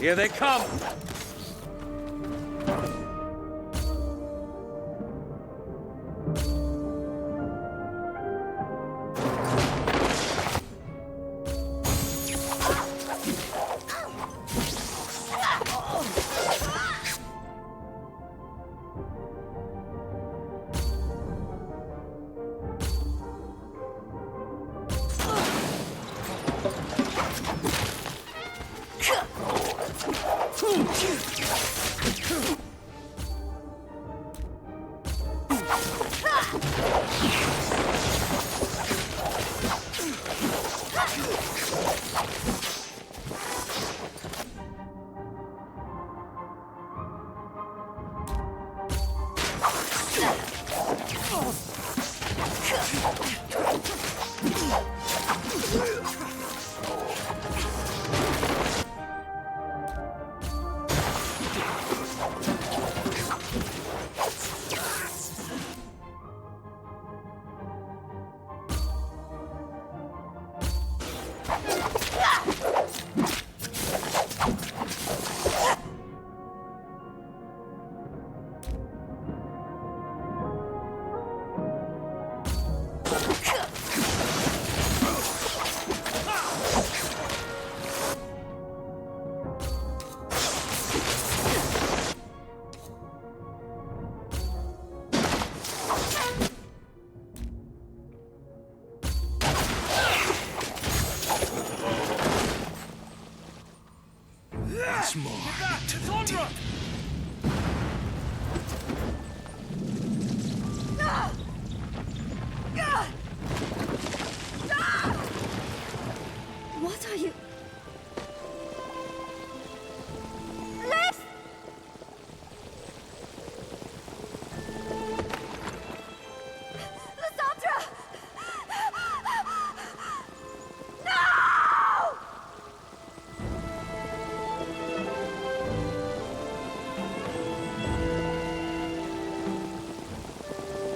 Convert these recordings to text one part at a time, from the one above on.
Here they come! What are you...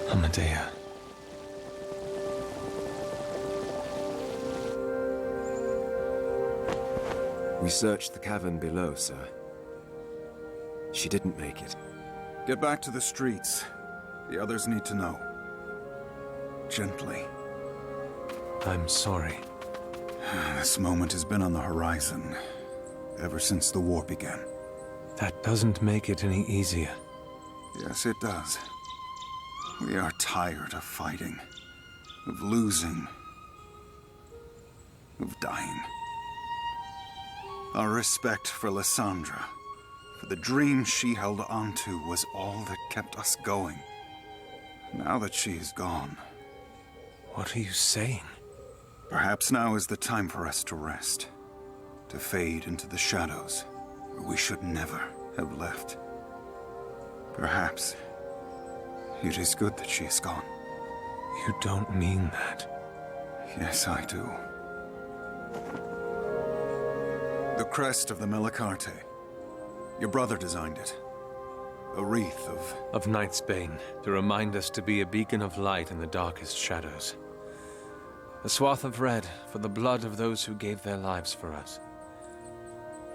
Amadea. We searched the cavern below, sir. She didn't make it. Get back to the streets. The others need to know. Gently. I'm sorry. This moment has been on the horizon ever since the war began. That doesn't make it any easier. Yes, it does. We are tired of fighting, of losing, of dying. Our respect for Lysandra, for the dream she held onto, was all that kept us going. Now that she is gone... What are you saying? Perhaps now is the time for us to rest, to fade into the shadows, where we should never have left. Perhaps it is good that she is gone. You don't mean that. Yes, I do. The crest of the Melicarte. Your brother designed it. A wreath of... Of Night's Bane, to remind us to be a beacon of light in the darkest shadows. A swath of red for the blood of those who gave their lives for us.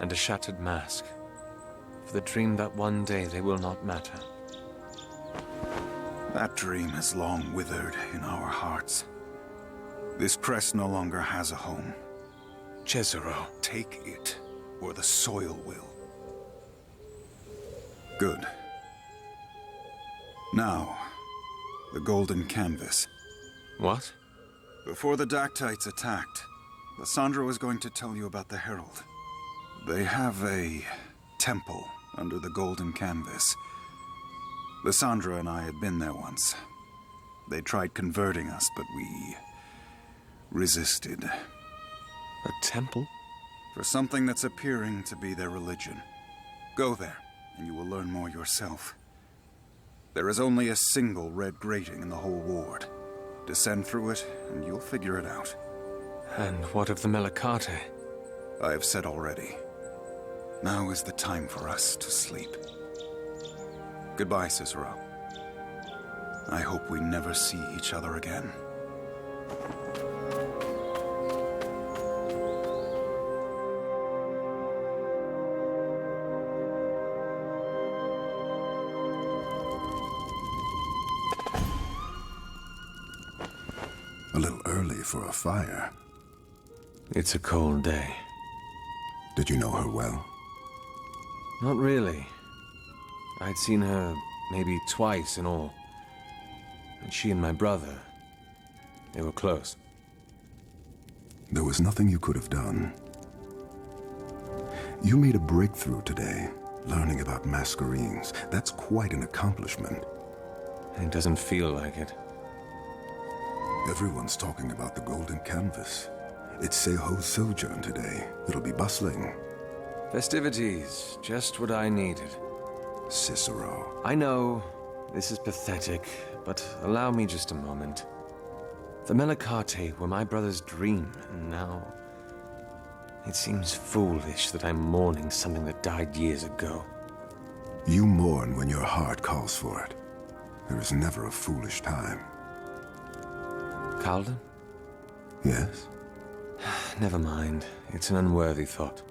And a shattered mask for the dream that one day they will not matter. That dream has long withered in our hearts. This crest no longer has a home. Jezero. Take it, or the soil will. Good. Now, the golden canvas. What? Before the Dactytes attacked, Lysandra was going to tell you about the Herald. They have a temple under the golden canvas. Lysandra and I had been there once. They tried converting us, but we resisted. A temple? For something that's appearing to be their religion. Go there, and you will learn more yourself. There is only a single red grating in the whole ward. Descend through it, and you'll figure it out. And what of the Melicarte? I have said already. Now is the time for us to sleep. Goodbye, Cicero. I hope we never see each other again. early for a fire. It's a cold day. Did you know her well? Not really. I'd seen her maybe twice in all. And she and my brother, they were close. There was nothing you could have done. You made a breakthrough today, learning about Masquerades. That's quite an accomplishment. It doesn't feel like it. Everyone's talking about the golden canvas. It's Seho's sojourn today. It'll be bustling. Festivities, just what I needed. Cicero. I know, this is pathetic, but allow me just a moment. The Melicate were my brother's dream, and now... It seems foolish that I'm mourning something that died years ago. You mourn when your heart calls for it. There is never a foolish time. Calden? Yes? Never mind. It's an unworthy thought.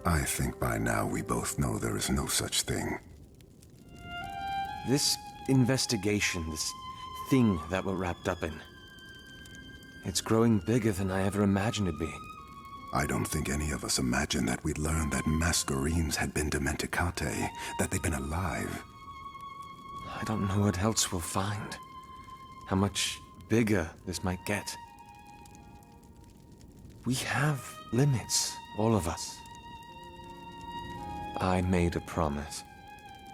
I think by now we both know there is no such thing. This investigation, this thing that we're wrapped up in, it's growing bigger than I ever imagined it'd be. I don't think any of us imagined that we'd learn that Masquerades had been Dementicate, that they'd been alive. I don't know what else we'll find. How much bigger this might get. We have limits, all of us. I made a promise.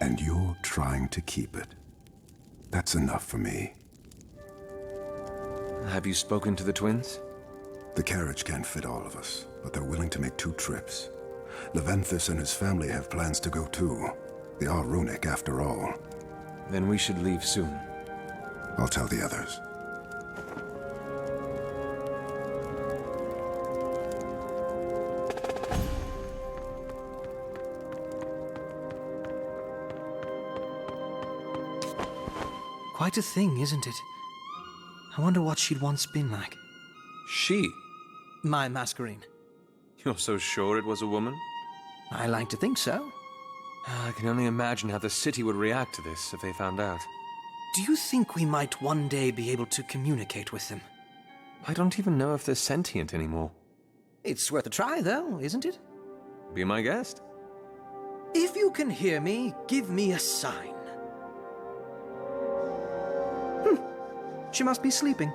And you're trying to keep it. That's enough for me. Have you spoken to the twins? The carriage can't fit all of us, but they're willing to make 2 trips. Leventhus and his family have plans to go too. They are runic after all. Then we should leave soon. I'll tell the others. Quite a thing, isn't it? I wonder what she'd once been like. She? My Masquerade. You're so sure it was a woman? I like to think so. I can only imagine how the city would react to this if they found out. Do you think we might one day be able to communicate with them? I don't even know if they're sentient anymore. It's worth a try, though, isn't it? Be my guest. If you can hear me, give me a sign. She must be sleeping.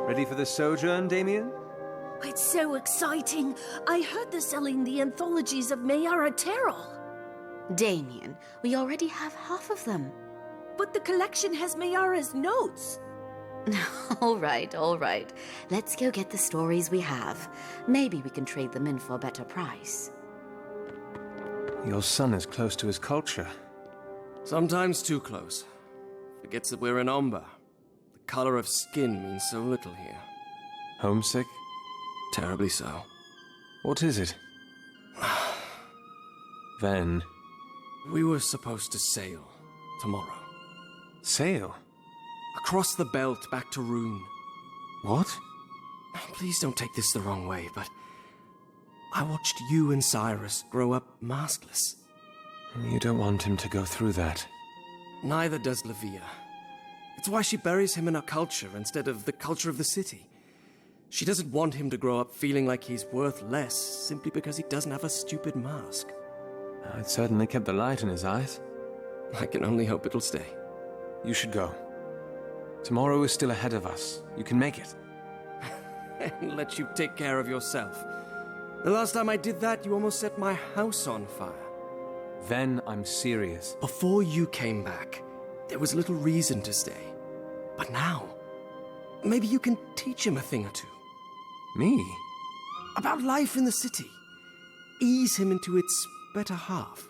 Ready for the sojourn, Damien? It's so exciting. I heard they're selling the anthologies of Mayara Terrell. Damien, we already have half of them. But the collection has Mayara's notes. All right. Let's go get the stories we have. Maybe we can trade them in for a better price. Your son is close to his culture. Sometimes too close. Forgets that we're in Omba. The color of skin means so little here. Homesick? Terribly so. What is it? Ven. We were supposed to sail tomorrow. Sail? Across the belt back to Rune. What? Please don't take this the wrong way, but I watched you and Cyrus grow up maskless. You don't want him to go through that. Neither does Livia. It's why she buries him in her culture instead of the culture of the city. She doesn't want him to grow up feeling like he's worth less simply because he doesn't have a stupid mask. It certainly kept the light in his eyes. I can only hope it'll stay. You should go. Tomorrow is still ahead of us. You can make it. And let you take care of yourself. The last time I did that, you almost set my house on fire. Ven, I'm serious. Before you came back, there was little reason to stay. But now, maybe you can teach him a thing or two. Me? About life in the city. Ease him into its better half.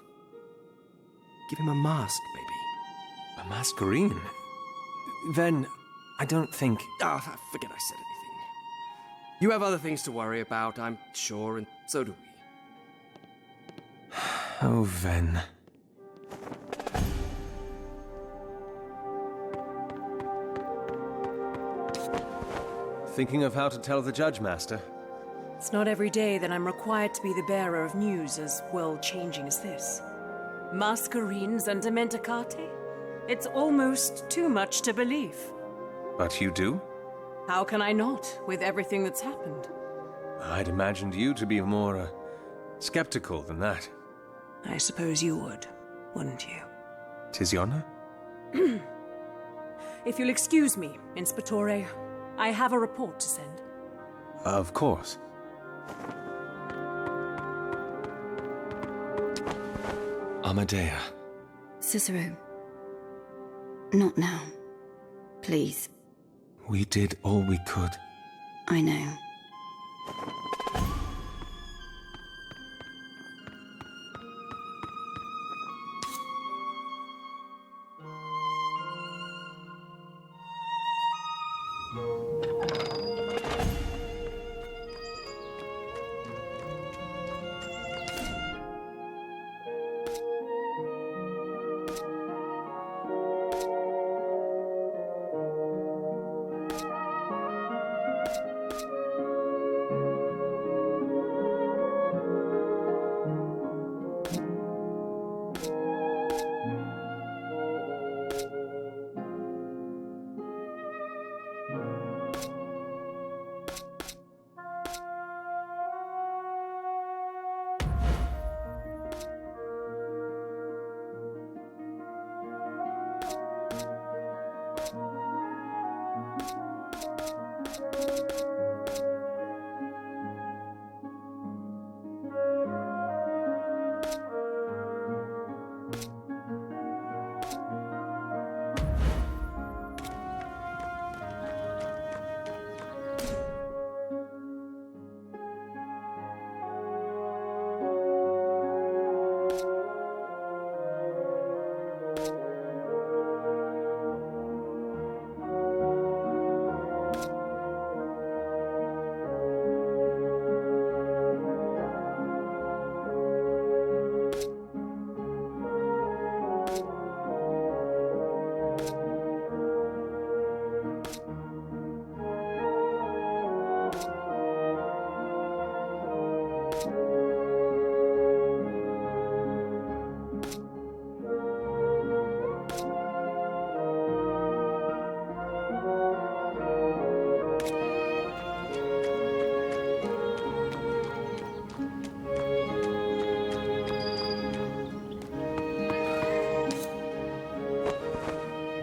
Give him a mask, baby. A masquerade? Ven, I don't think... Forget I said anything. You have other things to worry about, I'm sure, and so do we. Oh, Ven. Thinking of how to tell the judge, Master? It's not every day that I'm required to be the bearer of news as world-changing as this. Masquerades and Dementicate? It's almost too much to believe. But you do? How can I not, with everything that's happened? I'd imagined you to be more, skeptical than that. I suppose you would, wouldn't you? Tis your honor? If you'll excuse me, Inspectore, I have a report to send. Of course. Amadea. Cicero. Not now. Please. We did all we could. I know.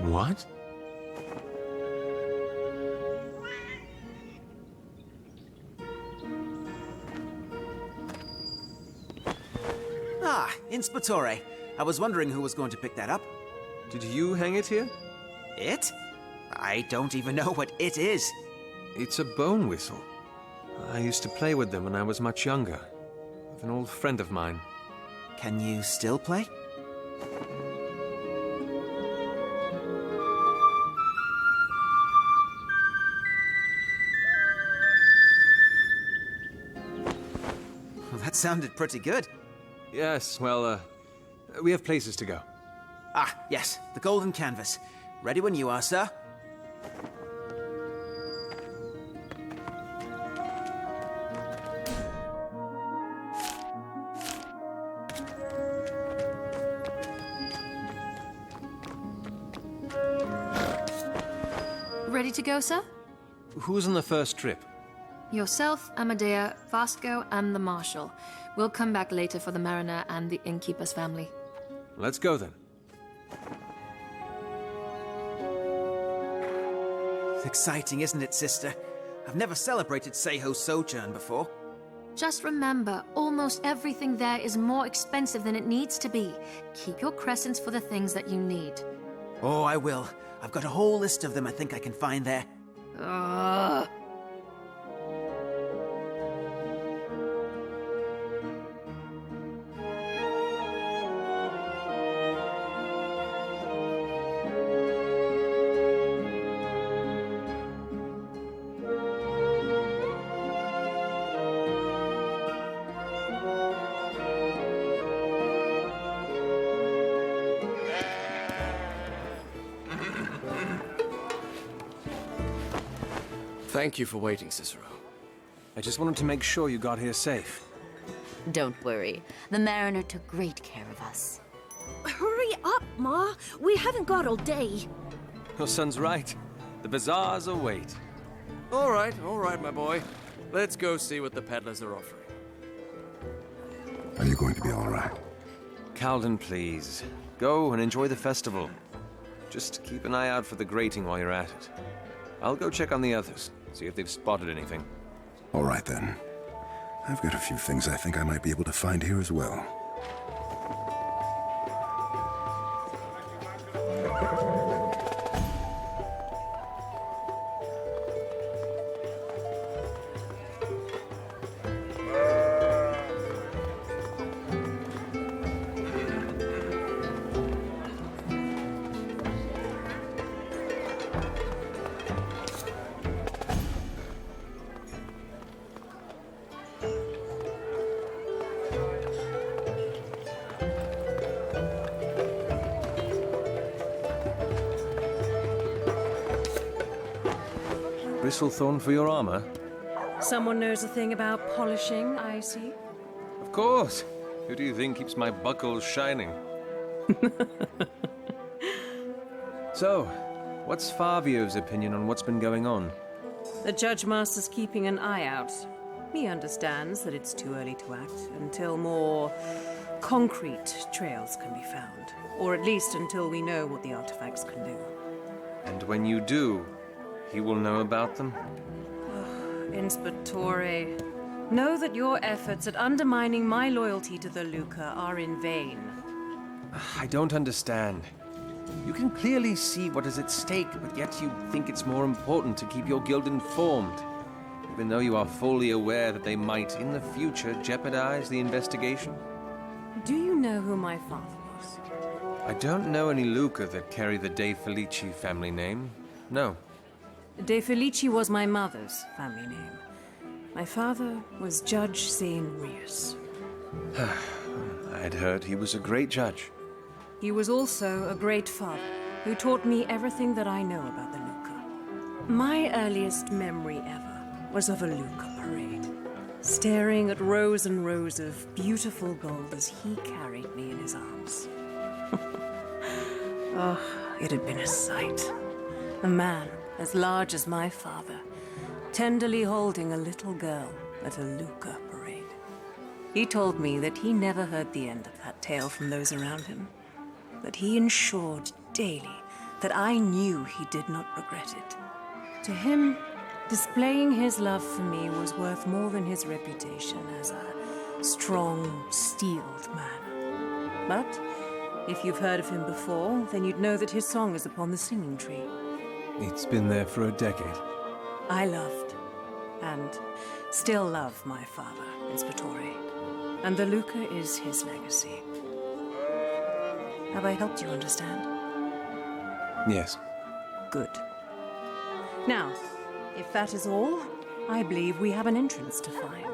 What? Ah, Inspectore. I was wondering who was going to pick that up. Did you hang it here? It? I don't even know what it is. It's a bone whistle. I used to play with them when I was much younger, with an old friend of mine. Can you still play? That sounded pretty good. Yes, well, we have places to go. Ah, yes, the golden canvas. Ready when you are, sir. Ready to go, sir? Who's on the first trip? Yourself, Amadea, Vasco, and the Marshal. We'll come back later for the Mariner and the Innkeeper's family. Let's go then. Exciting, isn't it, sister? I've never celebrated Seiho's sojourn before. Just remember, almost everything there is more expensive than it needs to be. Keep your crescents for the things that you need. Oh, I will. I've got a whole list of them I think I can find there. Ugh. Thank you for waiting, Cicero. I just wanted to make sure you got here safe. Don't worry. The mariner took great care of us. Hurry up, Ma. We haven't got all day. Your son's right. The bazaars await. All right, my boy. Let's go see what the peddlers are offering. Are you going to be all right? Calden, please. Go and enjoy the festival. Just keep an eye out for the grating while you're at it. I'll go check on the others, see if they've spotted anything. All right, then. I've got a few things I think I might be able to find here as well. Bristlethorn for your armor? Someone knows a thing about polishing, I see. Of course. Who do you think keeps my buckles shining? So, what's Fabio's opinion on what's been going on? The Judge Master's keeping an eye out. He understands that it's too early to act until more concrete trails can be found. Or at least until we know what the artifacts can do. And when you do, he will know about them? Inspectore, know that your efforts at undermining my loyalty to the Luca are in vain. I don't understand. You can clearly see what is at stake, but yet you think it's more important to keep your guild informed, even though you are fully aware that they might, in the future, jeopardize the investigation? Do you know who my father was? I don't know any Luca that carry the De Felici family name. No. De Felici was my mother's family name. My father was Judge St. Rius. I'd heard he was a great judge. He was also a great father, who taught me everything that I know about the Luca. My earliest memory ever was of a Luca parade, staring at rows and rows of beautiful gold as he carried me in his arms. Oh, it had been a sight. A man as large as my father, tenderly holding a little girl at a Luca parade. He told me that he never heard the end of that tale from those around him, but he ensured daily that I knew he did not regret it. To him, displaying his love for me was worth more than his reputation as a strong, steeled man. But if you've heard of him before, then you'd know that his song is upon the singing tree. It's been there for a decade. I loved, and still love my father, Inspectore. And the Luca is his legacy. Have I helped you understand? Yes. Good. Now, if that is all, I believe we have an entrance to find.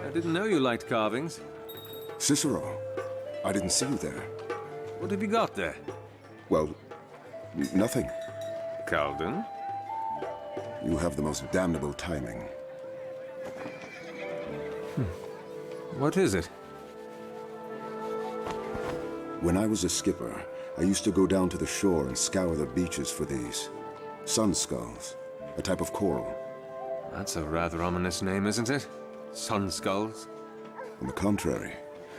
I didn't know you liked carvings. Cicero, I didn't see you there. What have you got there? Well, nothing. Calden? You have the most damnable timing. What is it? When I was a skipper, I used to go down to the shore and scour the beaches for these sun skulls, a type of coral. That's a rather ominous name, isn't it? Sun skulls? On the contrary,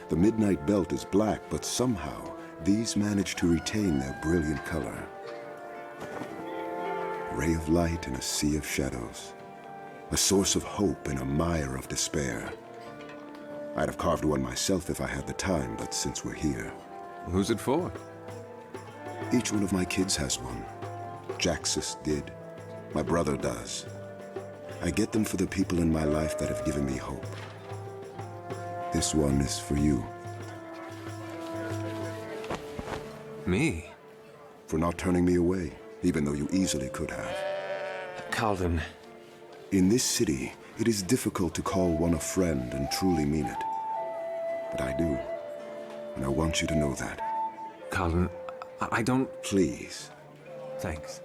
the midnight belt is black, but somehow these manage to retain their brilliant color. A ray of light in a sea of shadows. A source of hope in a mire of despair. I'd have carved one myself if I had the time, but since we're here... Who's it for? Each one of my kids has one. Jaxus did. My brother does. I get them for the people in my life that have given me hope. This one is for you. Me? For not turning me away, even though you easily could have. Calvin. In this city, it is difficult to call one a friend and truly mean it. But I do. And I want you to know that. Calvin, I don't... Please. Thanks.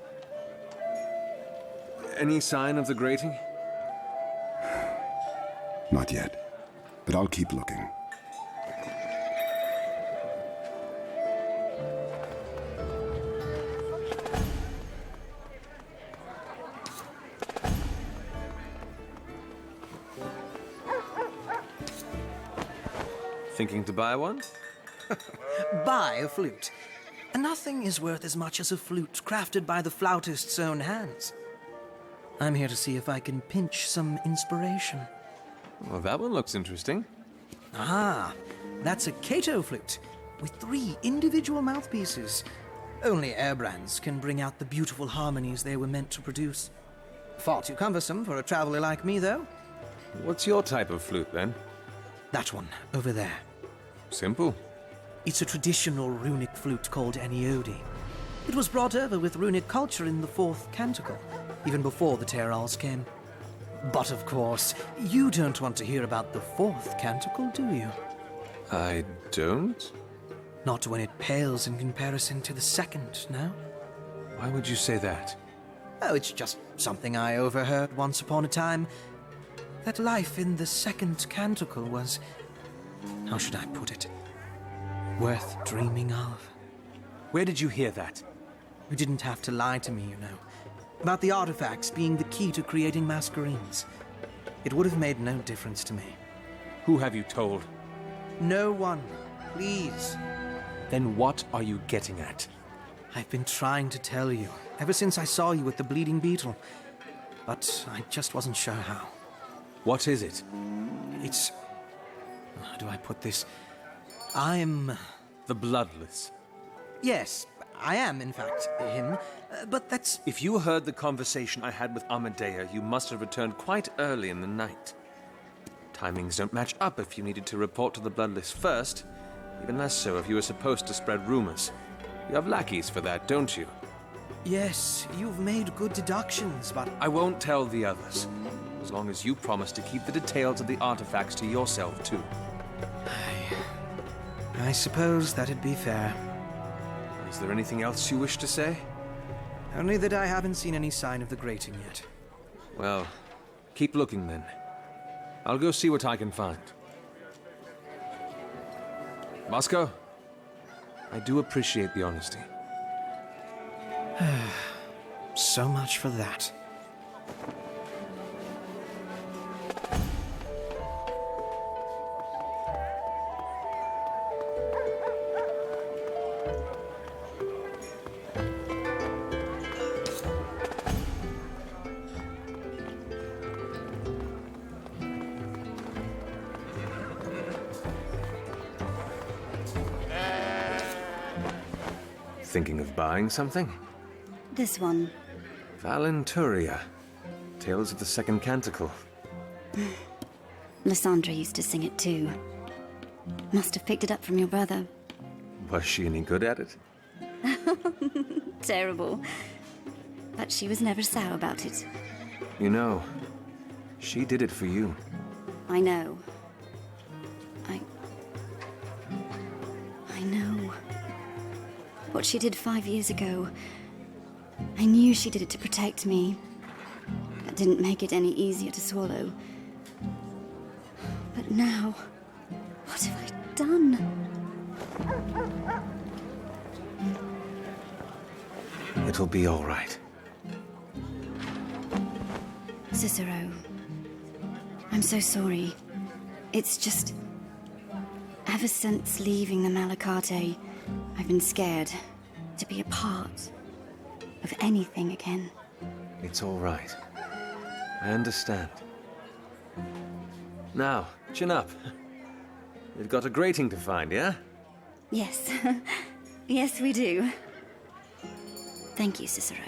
Any sign of the grating? Not yet. But I'll keep looking. Thinking to buy one? Buy a flute. Nothing is worth as much as a flute crafted by the flautist's own hands. I'm here to see if I can pinch some inspiration. Well, that one looks interesting. Ah, that's a Cato flute, with 3 individual mouthpieces. Only Airbrands can bring out the beautiful harmonies they were meant to produce. Far too cumbersome for a traveler like me, though. What's your type of flute, then? That one, over there. Simple. It's a traditional runic flute called Aniode. It was brought over with runic culture in the 4th canticle, even before the Terrals came. But of course, you don't want to hear about the 4th canticle, do you? I don't? Not when it pales in comparison to the 2nd, no? Why would you say that? Oh, it's just something I overheard once upon a time. That life in the 2nd canticle was... how should I put it? Worth dreaming of. Where did you hear that? You didn't have to lie to me, you know. About the artifacts being the key to creating Masquerades. It would have made no difference to me. Who have you told? No one. Please. Then what are you getting at? I've been trying to tell you, ever since I saw you at the Bleeding Beetle. But I just wasn't sure how. What is it? It's... how do I put this? I'm... The Bloodless. Yes, I am, in fact, him. But that's... If you heard the conversation I had with Amadea, you must have returned quite early in the night. Timings don't match up if you needed to report to the Bloodless first. Even less so if you were supposed to spread rumors. You have lackeys for that, don't you? Yes, you've made good deductions, but... I won't tell the others. As long as you promise to keep the details of the artifacts to yourself, too. I suppose that'd be fair. Is there anything else you wish to say? Only that I haven't seen any sign of the grating yet. Well, keep looking then. I'll go see what I can find. Moscow, I do appreciate the honesty. So much for that. Thinking of buying something? This one. Valenturia. Tales of the 2nd Canticle. Lysandra used to sing it too. Must have picked it up from your brother. Was she any good at it? Terrible. But she was never sour about it. You know, she did it for you. I know. I know. What she did 5 years ago, I knew she did it to protect me. That didn't make it any easier to swallow. But now, what have I done? It'll be all right. Cicero, I'm so sorry. It's just... ever since leaving the Malacate, I've been scared to be a part of anything again. It's all right. I understand. Now, chin up. We've got a grating to find, yeah? Yes. Yes, we do. Thank you, Cicero.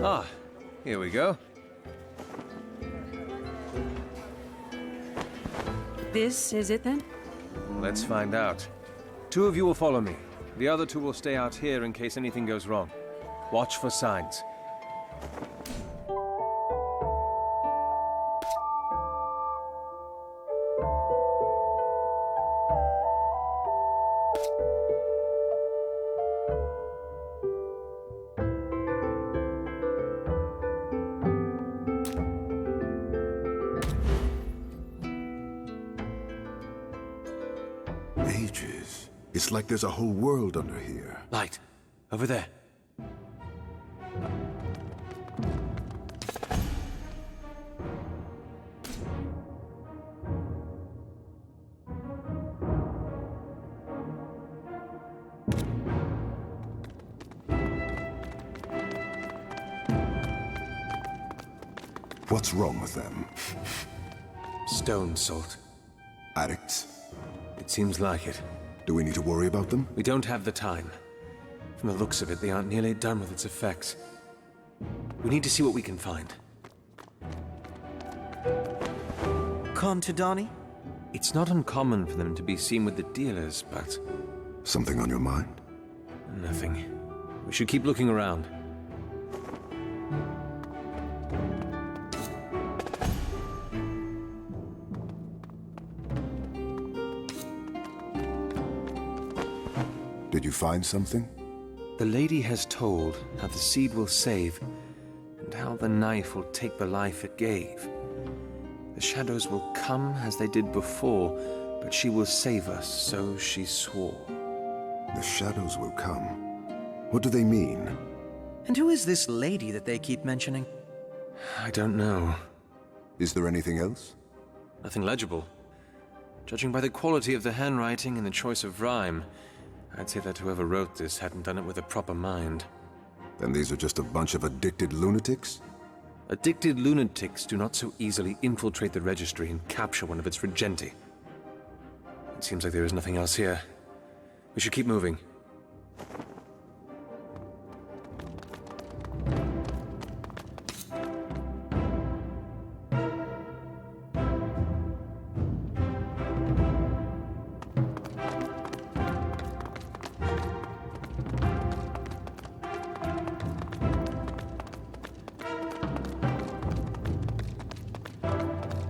Ah, here we go. This is it then? Let's find out. 2 of you will follow me. The other 2 will stay out here in case anything goes wrong. Watch for signs. Ages. It's like there's a whole world under here. Light. Over there. What's wrong with them? Stone salt. Addicts? It seems like it. Do we need to worry about them? We don't have the time. From the looks of it, they aren't nearly done with its effects. We need to see what we can find. Contadani? It's not uncommon for them to be seen with the dealers, but... Something on your mind? Nothing. We should keep looking around. Did you find something? The lady has told how the seed will save, and how the knife will take the life it gave. The shadows will come as they did before, but she will save us, so she swore. The shadows will come. What do they mean? And who is this lady that they keep mentioning? I don't know. Is there anything else? Nothing legible. Judging by the quality of the handwriting and the choice of rhyme, I'd say that whoever wrote this hadn't done it with a proper mind. Then these are just a bunch of addicted lunatics? Addicted lunatics do not so easily infiltrate the registry and capture one of its regenti. It seems like there is nothing else here. We should keep moving.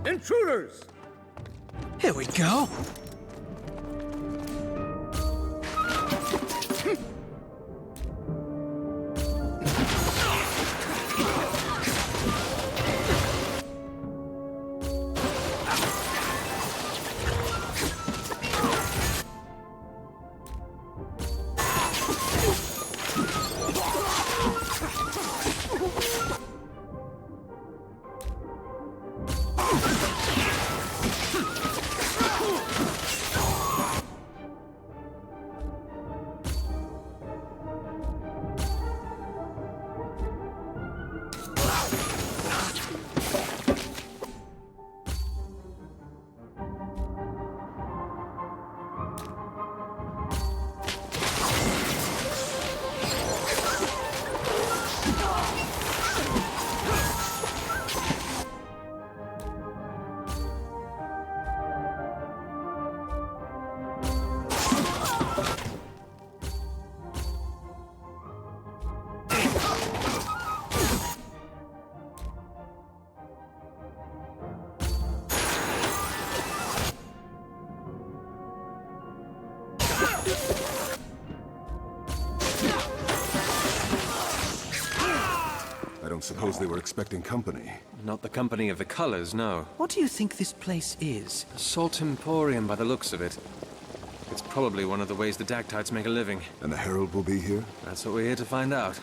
Intruders! Here we go! I don't suppose they were expecting company. Not the company of the colors, no. What do you think this place is? A salt emporium by the looks of it. It's probably one of the ways the Dactytes make a living. And the Herald will be here? That's what we're here to find out.